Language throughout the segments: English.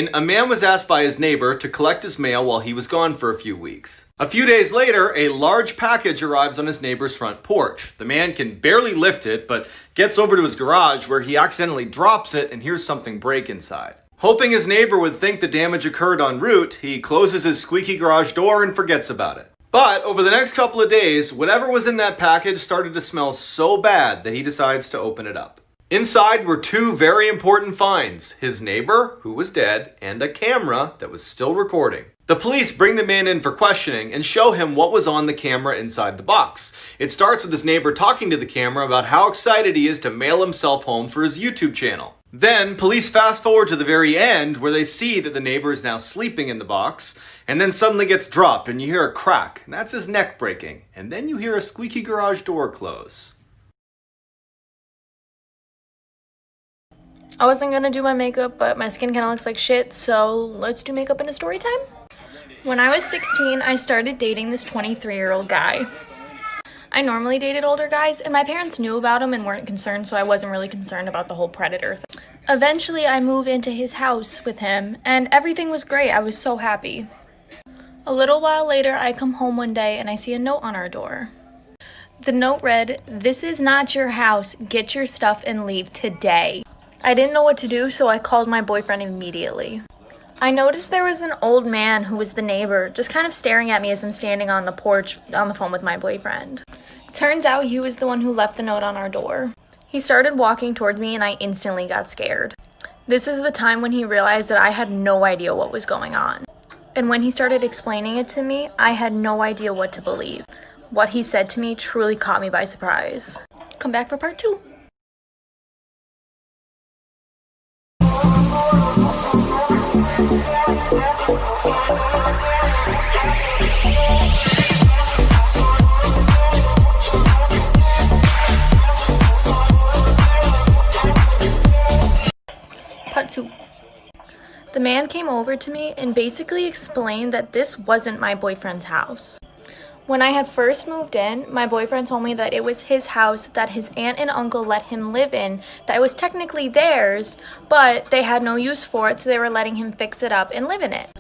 A man was asked by his neighbor to collect his mail while he was gone for a few weeks. A few days later, a large package arrives on his neighbor's front porch. The man can barely lift it, but gets over to his garage where he accidentally drops it and hears something break inside. Hoping his neighbor would think the damage occurred en route, he closes his squeaky garage door and forgets about it. But over the next couple of days, whatever was in that package started to smell so bad that he decides to open it up. Inside were two very important finds: his neighbor, who was dead, and a camera that was still recording. The police bring the man in for questioning and show him what was on the camera inside the box. It starts with his neighbor talking to the camera about how excited he is to mail himself home for his YouTube channel. Then, police fast forward to the very end where they see that the neighbor is now sleeping in the box, and then suddenly gets dropped and you hear a crack, and that's his neck breaking. And then you hear a squeaky garage door close. I wasn't gonna do my makeup, but my skin kind of looks like shit, so let's do makeup in a story time. When I was 16, I started dating this 23-year-old guy. I normally dated older guys, and my parents knew about him and weren't concerned, so I wasn't really concerned about the whole predator thing. Eventually, I moved into his house with him, and everything was great. I was so happy. A little while later, I come home one day, and I see a note on our door. The note read, "This is not your house. Get your stuff and leave today." I didn't know what to do, so I called my boyfriend immediately. I noticed there was an old man who was the neighbor, just kind of staring at me as I'm standing on the porch on the phone with my boyfriend. Turns out he was the one who left the note on our door. He started walking towards me and I instantly got scared. This is the time when he realized that I had no idea what was going on. And when he started explaining it to me, I had no idea what to believe. What he said to me truly caught me by surprise. Come back for part 2. Part 2. The man came over to me and basically explained that this wasn't my boyfriend's house. When I had first moved in, my boyfriend told me that it was his house that his aunt and uncle let him live in, that it was technically theirs, but they had no use for it, so they were letting him fix it up and live in it.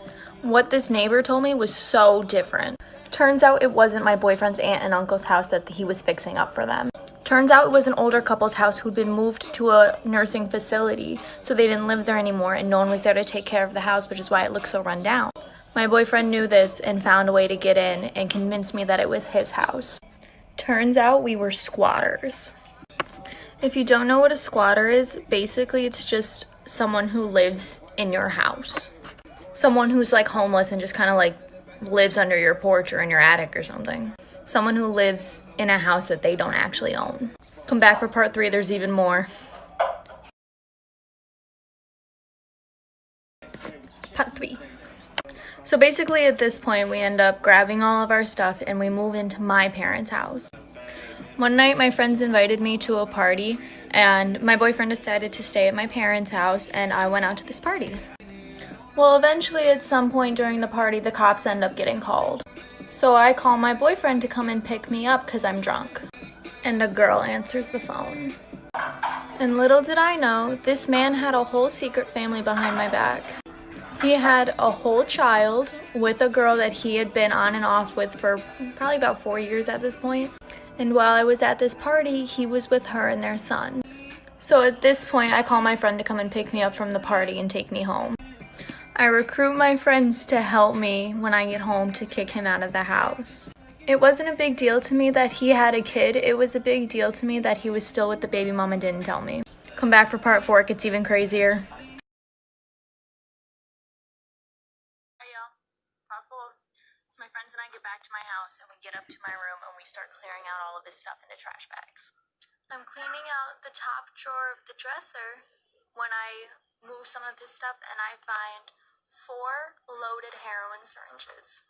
What this neighbor told me was so different. Turns out it wasn't my boyfriend's aunt and uncle's house that he was fixing up for them. Turns out it was an older couple's house who'd been moved to a nursing facility, so they didn't live there anymore and no one was there to take care of the house, which is why it looked so run down. My boyfriend knew this and found a way to get in and convinced me that it was his house. Turns out we were squatters. If you don't know what a squatter is, basically it's just someone who lives in your house. Someone who's like homeless and just kind of like lives under your porch or in your attic or something. Someone who lives in a house that they don't actually own. Come back for part 3, there's even more. Part 3. So basically at this point we end up grabbing all of our stuff and we move into my parents' house. One night my friends invited me to a party and my boyfriend decided to stay at my parents' house and I went out to this party. Well, eventually at some point during the party the cops end up getting called. So I call my boyfriend to come and pick me up because I'm drunk. And a girl answers the phone. And little did I know, this man had a whole secret family behind my back. He had a whole child with a girl that he had been on and off with for probably about 4 years at this point. And while I was at this party, he was with her and their son. So at this point, I call my friend to come and pick me up from the party and take me home. I recruit my friends to help me when I get home to kick him out of the house. It wasn't a big deal to me that he had a kid. It was a big deal to me that he was still with the baby mom and didn't tell me. Come back for part 4, it gets even crazier. So my friends and I get back to my house and we get up to my room and we start clearing out all of his stuff into trash bags. I'm cleaning out the top drawer of the dresser when I move some of his stuff and I find 4 loaded heroin syringes.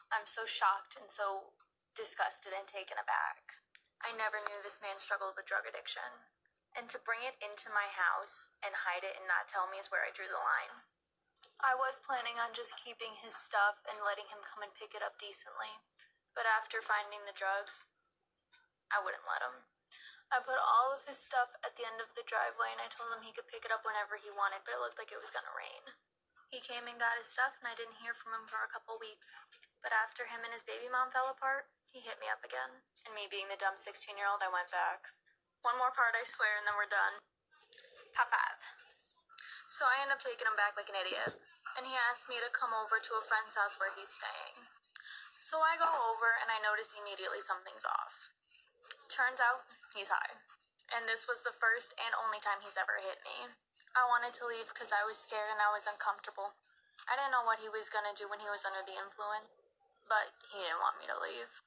I'm so shocked and so disgusted and taken aback. I never knew this man struggled with drug addiction. And to bring it into my house and hide it and not tell me is where I drew the line. I was planning on just keeping his stuff and letting him come and pick it up decently. But after finding the drugs, I wouldn't let him. I put all of his stuff at the end of the driveway and I told him he could pick it up whenever he wanted, but it looked like it was gonna rain. He came and got his stuff, and I didn't hear from him for a couple weeks. But after him and his baby mom fell apart, he hit me up again. And me being the dumb 16-year-old, I went back. One more part, I swear, and then we're done. Papav. So I end up taking him back like an idiot. And he asked me to come over to a friend's house where he's staying. So I go over, and I notice immediately something's off. Turns out, he's high. And this was the first and only time he's ever hit me. I wanted to leave because I was scared and I was uncomfortable. I didn't know what he was going to do when he was under the influence, but he didn't want me to leave.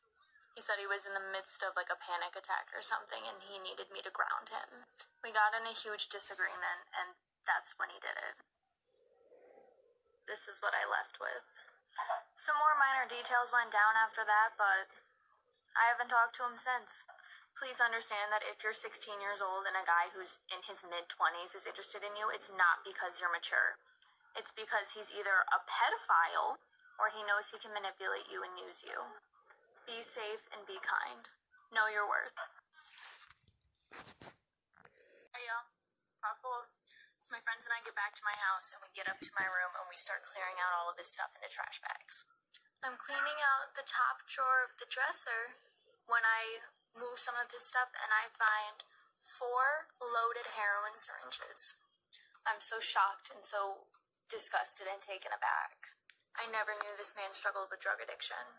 He said he was in the midst of like a panic attack or something and he needed me to ground him. We got in a huge disagreement and that's when he did it. This is what I left with. Some more minor details went down after that, but I haven't talked to him since. Please understand that if you're 16 years old and a guy who's in his mid-20s is interested in you, it's not because you're mature. It's because he's either a pedophile or he knows he can manipulate you and use you. Be safe and be kind. Know your worth. Hey y'all, so my friends and I get back to my house and we get up to my room and we start clearing out all of his stuff into trash bags. I'm cleaning out the top drawer of the dresser when I move some of his stuff and I find 4 loaded heroin syringes. I'm so shocked and so disgusted and taken aback. I never knew this man struggled with drug addiction.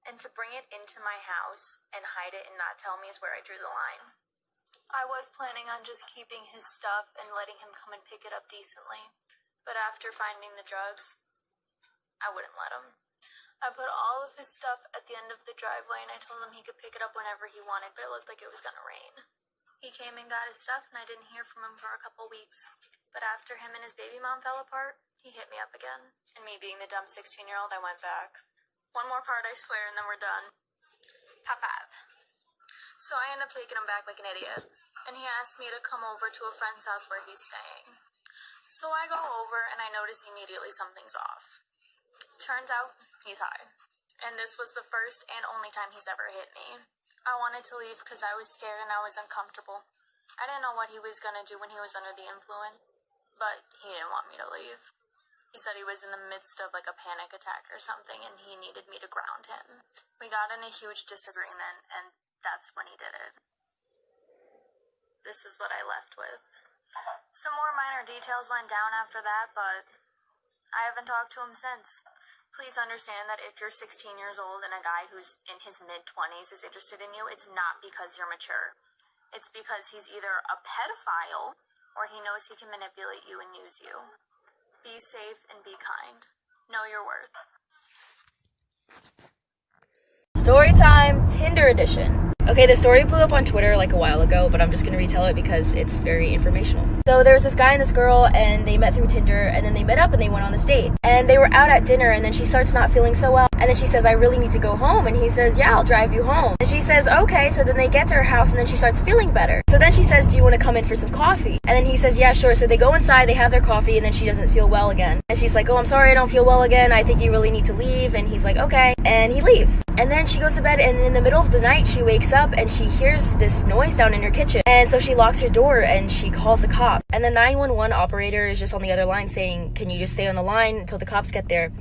And to bring it into my house and hide it and not tell me is where I drew the line. I was planning on just keeping his stuff and letting him come and pick it up decently. But after finding the drugs, I wouldn't let him. I put all of his stuff at the end of the driveway and I told him he could pick it up whenever he wanted, but it looked like it was gonna rain. He came and got his stuff and I didn't hear from him for a couple weeks. But after him and his baby mom fell apart, he hit me up again. And me being the dumb 16-year-old, I went back. One more part, I swear, and then we're done. Papav. So I end up taking him back like an idiot. And he asked me to come over to a friend's house where he's staying. So I go over and I notice immediately something's off. Turns out, he's high. And this was the first and only time he's ever hit me. I wanted to leave because I was scared and I was uncomfortable. I didn't know what he was going to do when he was under the influence, but he didn't want me to leave. He said he was in the midst of like a panic attack or something and he needed me to ground him. We got in a huge disagreement and that's when he did it. This is what I left with. Some more minor details went down after that, but I haven't talked to him since. Please understand that if you're 16 years old and a guy who's in his mid-20s is interested in you, it's not because you're mature. It's because he's either a pedophile or he knows he can manipulate you and use you. Be safe and be kind. Know your worth. Storytime Tinder edition. Okay, the story blew up on Twitter like a while ago, but I'm just gonna retell it because it's very informational. So there was this guy and this girl, and they met through Tinder, and then they met up and they went on this date. And they were out at dinner, and then she starts not feeling so well. And then she says, I really need to go home. And he says, yeah, I'll drive you home. And she says, okay. So then they get to her house, and then she starts feeling better. So then she says, do you want to come in for some coffee? And then he says, yeah, sure. So they go inside, they have their coffee, and then she doesn't feel well again. And she's like, oh, I'm sorry, I don't feel well again. I think you really need to leave. And he's like, okay. And he leaves. And then she goes to bed, and in the middle of the night, she wakes up, and she hears this noise down in her kitchen. And so she locks her door, and she calls the cop. And the 911 operator is just on the other line saying, can you just stay on the line until the cops get there?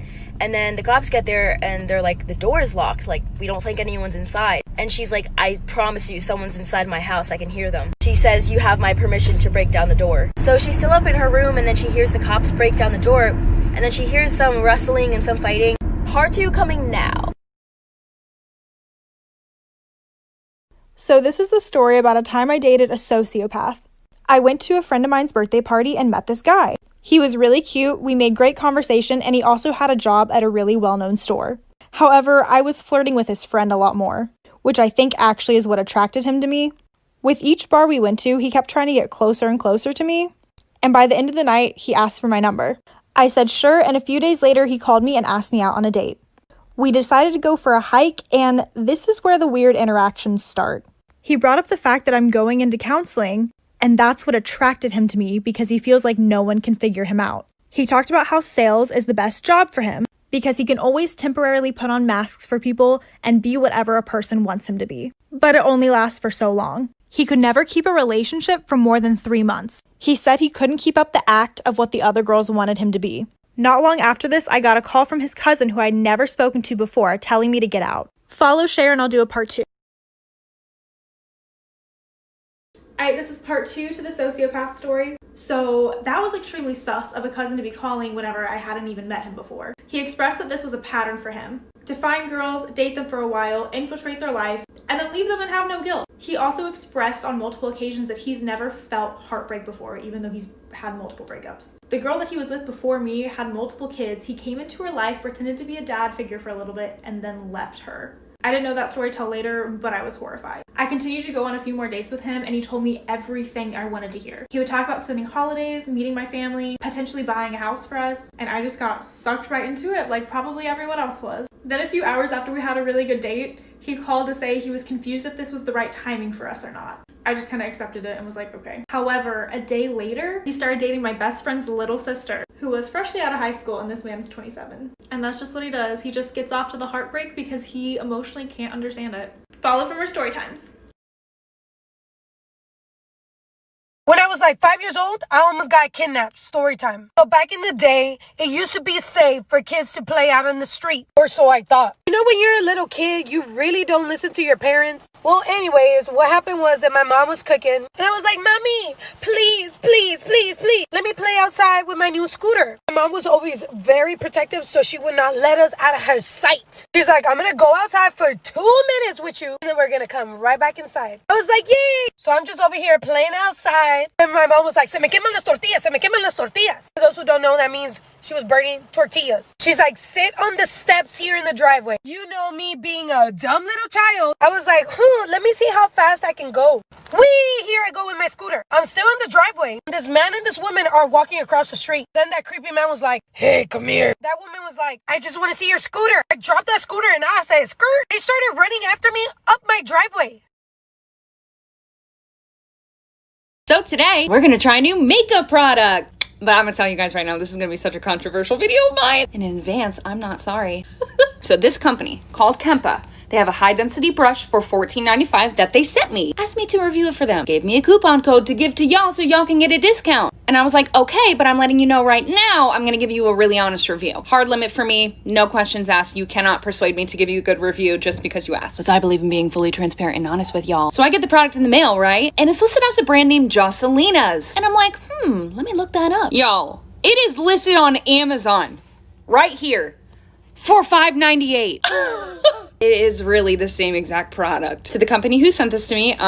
And then the cops get there, and they're like, the door is locked. Like, we don't think anyone's inside. And she's like, I promise you, someone's inside my house. I can hear them. She says, you have my permission to break down the door. So she's still up in her room, and then she hears the cops break down the door. And then she hears some rustling and some fighting. Part 2 coming now. So this is the story about a time I dated a sociopath. I went to a friend of mine's birthday party and met this guy. He was really cute, we made great conversation, and he also had a job at a really well-known store. However, I was flirting with his friend a lot more, which I think actually is what attracted him to me. With each bar we went to, he kept trying to get closer and closer to me, and by the end of the night, he asked for my number. I said sure, and a few days later, he called me and asked me out on a date. We decided to go for a hike, and this is where the weird interactions start. He brought up the fact that I'm going into counseling, and that's what attracted him to me because he feels like no one can figure him out. He talked about how sales is the best job for him because he can always temporarily put on masks for people and be whatever a person wants him to be. But it only lasts for so long. He could never keep a relationship for more than 3 months. He said he couldn't keep up the act of what the other girls wanted him to be. Not long after this, I got a call from his cousin who I'd never spoken to before, telling me to get out. Follow, share, and I'll do a part 2. Alright, this is part 2 to the sociopath story. So that was extremely sus of a cousin to be calling whenever I hadn't even met him before. He expressed that this was a pattern for him. To find girls, date them for a while, infiltrate their life, and then leave them and have no guilt. He also expressed on multiple occasions that he's never felt heartbreak before, even though he's had multiple breakups. The girl that he was with before me had multiple kids. He came into her life, pretended to be a dad figure for a little bit, and then left her. I didn't know that story till later, but I was horrified. I continued to go on a few more dates with him, and he told me everything I wanted to hear. He would talk about spending holidays, meeting my family, potentially buying a house for us, and I just got sucked right into it like probably everyone else was. Then a few hours after we had a really good date, he called to say he was confused if this was the right timing for us or not. I just kind of accepted it and was like, okay. However, a day later, he started dating my best friend's little sister, who was freshly out of high school, and this man's 27. And that's just what he does. He just gets off to the heartbreak because he emotionally can't understand it. Follow from our story times. When I was like 5 years old, I almost got kidnapped. Story time. So back in the day, it used to be safe for kids to play out on the street. Or so I thought. You know, when you're a little kid, you really don't listen to your parents. Well, anyways, what happened was that my mom was cooking. And I was like, Mommy, please, please, please, please, let me play outside with my new scooter. My mom was always very protective, so she would not let us out of her sight. She's like, I'm going to go outside for 2 minutes with you, and then we're going to come right back inside. I was like, yay! So I'm just over here playing outside. And my mom was like, se me queman las tortillas, se me queman las tortillas. For those who don't know, that means she was burning tortillas. She's like, sit on the steps here in the driveway. You know me being a dumb little child. I was like, let me see how fast I can go. Whee! Here I go with my scooter. I'm still in the driveway. This man and this woman are walking across the street. Then that creepy man was like, hey, come here. That woman was like, I just want to see your scooter. I dropped that scooter and I said, skirt. They started running after me up my driveway. So today, we're gonna try a new makeup product. But I'm gonna tell you guys right now, this is gonna be such a controversial video of mine. And in advance, I'm not sorry. So this company, called Kempa, they have a high-density brush for $14.95 that they sent me. Asked me to review it for them. Gave me a coupon code to give to y'all so y'all can get a discount. And I was like, okay, but I'm letting you know right now, I'm gonna give you a really honest review. Hard limit for me, no questions asked. You cannot persuade me to give you a good review just because you asked. Because I believe in being fully transparent and honest with y'all. So I get the product in the mail, right? And it's listed as a brand name Jocelina's. And I'm like, let me look that up. Y'all, it is listed on Amazon, right here, for $5.98. It is really the same exact product. To the company who sent this to me,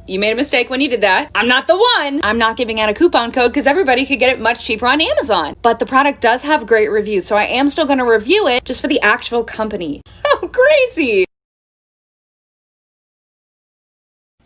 you made a mistake when you did that. I'm not the one. I'm not giving out a coupon code because everybody could get it much cheaper on Amazon. But the product does have great reviews, so I am still gonna review it just for the actual company. Oh, crazy.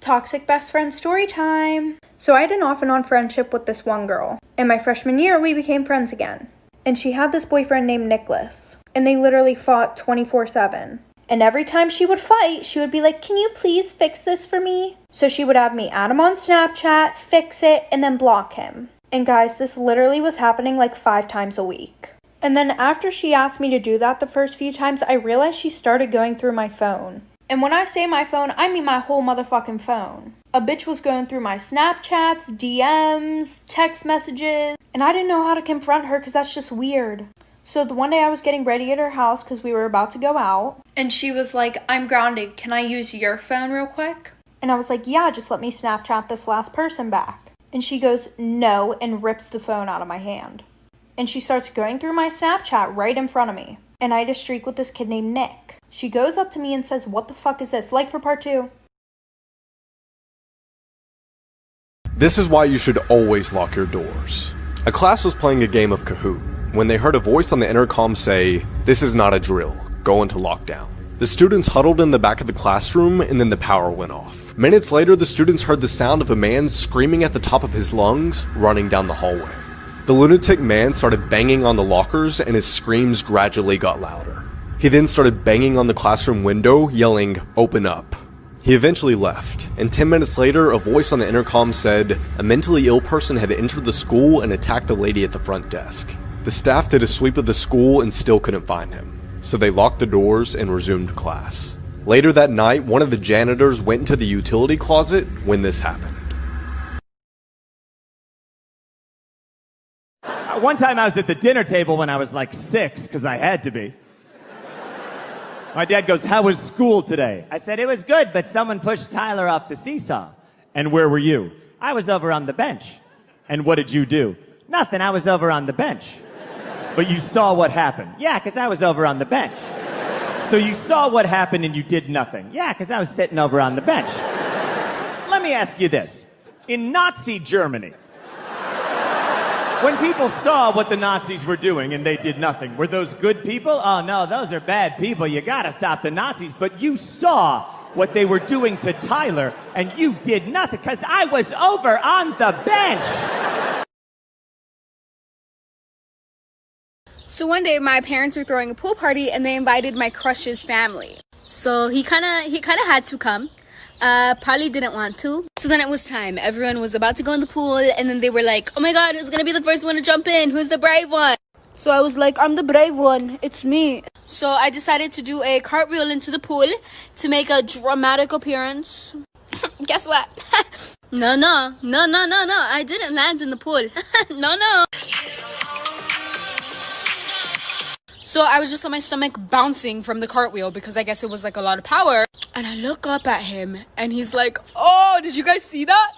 Toxic best friend story time. So I had an off and on friendship with this one girl. In my freshman year, we became friends again. And she had this boyfriend named Nicholas. And they literally fought 24/7. And every time she would fight, she would be like, can you please fix this for me? So she would have me add him on Snapchat, fix it, and then block him. And guys, this literally was happening like 5 times a week. And then after she asked me to do that the first few times, I realized she started going through my phone. And when I say my phone, I mean my whole motherfucking phone. A bitch was going through my Snapchats, DMs, text messages, and I didn't know how to confront her because that's just weird. So the one day I was getting ready at her house because we were about to go out. And she was like, I'm grounded. Can I use your phone real quick? And I was like, yeah, just let me Snapchat this last person back. And she goes, no, and rips the phone out of my hand. And she starts going through my Snapchat right in front of me. And I had a streak with this kid named Nick. She goes up to me and says, what the fuck is this? Like for part 2. This is why you should always lock your doors. A class was playing a game of Kahoot when they heard a voice on the intercom say, this is not a drill, go into lockdown. The students huddled in the back of the classroom and then the power went off. Minutes later, the students heard the sound of a man screaming at the top of his lungs, running down the hallway. The lunatic man started banging on the lockers and his screams gradually got louder. He then started banging on the classroom window, yelling, open up. He eventually left, and 10 minutes later, a voice on the intercom said, a mentally ill person had entered the school and attacked the lady at the front desk. The staff did a sweep of the school and still couldn't find him, so they locked the doors and resumed class. Later that night, one of the janitors went into the utility closet when this happened. One time I was at the dinner table when I was like 6, because I had to be. My dad goes, "How was school today?" I said, "It was good, but someone pushed Tyler off the seesaw." "And where were you?" "I was over on the bench." "And what did you do?" "Nothing, I was over on the bench." "But you saw what happened?" "Yeah, because I was over on the bench." "So you saw what happened and you did nothing?" "Yeah, because I was sitting over on the bench." Let me ask you this. In Nazi Germany, when people saw what the Nazis were doing and they did nothing, were those good people? "Oh no, those are bad people. You gotta stop the Nazis." But you saw what they were doing to Tyler and you did nothing because I was over on the bench. So one day my parents were throwing a pool party and they invited my crush's family. So he kind of had to come. Probably didn't want to. So then it was time. Everyone was about to go in the pool and then they were like, "Oh my god, who's gonna be the first one to jump in? Who's the brave one?" So I was like, "I'm the brave one. It's me." So I decided to do a cartwheel into the pool to make a dramatic appearance. Guess what? No. I didn't land in the pool. No. So I was just on my stomach bouncing from the cartwheel because I guess it was like a lot of power. And I look up at him and he's like, "Oh, did you guys see that?"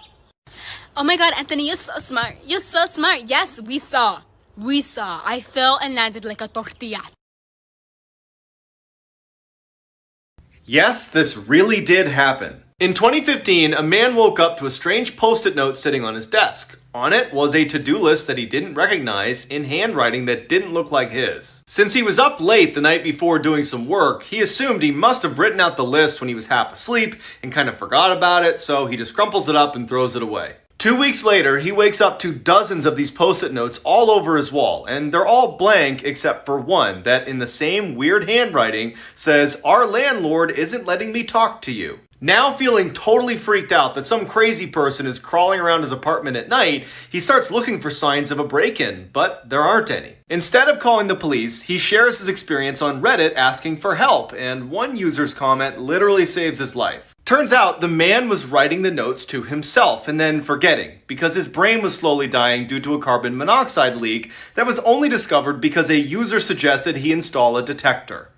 "Oh my god, Anthony, you're so smart. You're so smart." Yes, we saw. I fell and landed like a tortilla. Yes, this really did happen. In 2015, a man woke up to a strange post-it note sitting on his desk. On it was a to-do list that he didn't recognize in handwriting that didn't look like his. Since he was up late the night before doing some work, he assumed he must have written out the list when he was half asleep and kind of forgot about it, so he just crumples it up and throws it away. 2 weeks later, he wakes up to dozens of these post-it notes all over his wall, and they're all blank except for one that, in the same weird handwriting, says, "Our landlord isn't letting me talk to you." Now feeling totally freaked out that some crazy person is crawling around his apartment at night, he starts looking for signs of a break-in, but there aren't any. Instead of calling the police, he shares his experience on Reddit asking for help, and one user's comment literally saves his life. Turns out the man was writing the notes to himself and then forgetting, because his brain was slowly dying due to a carbon monoxide leak that was only discovered because a user suggested he install a detector.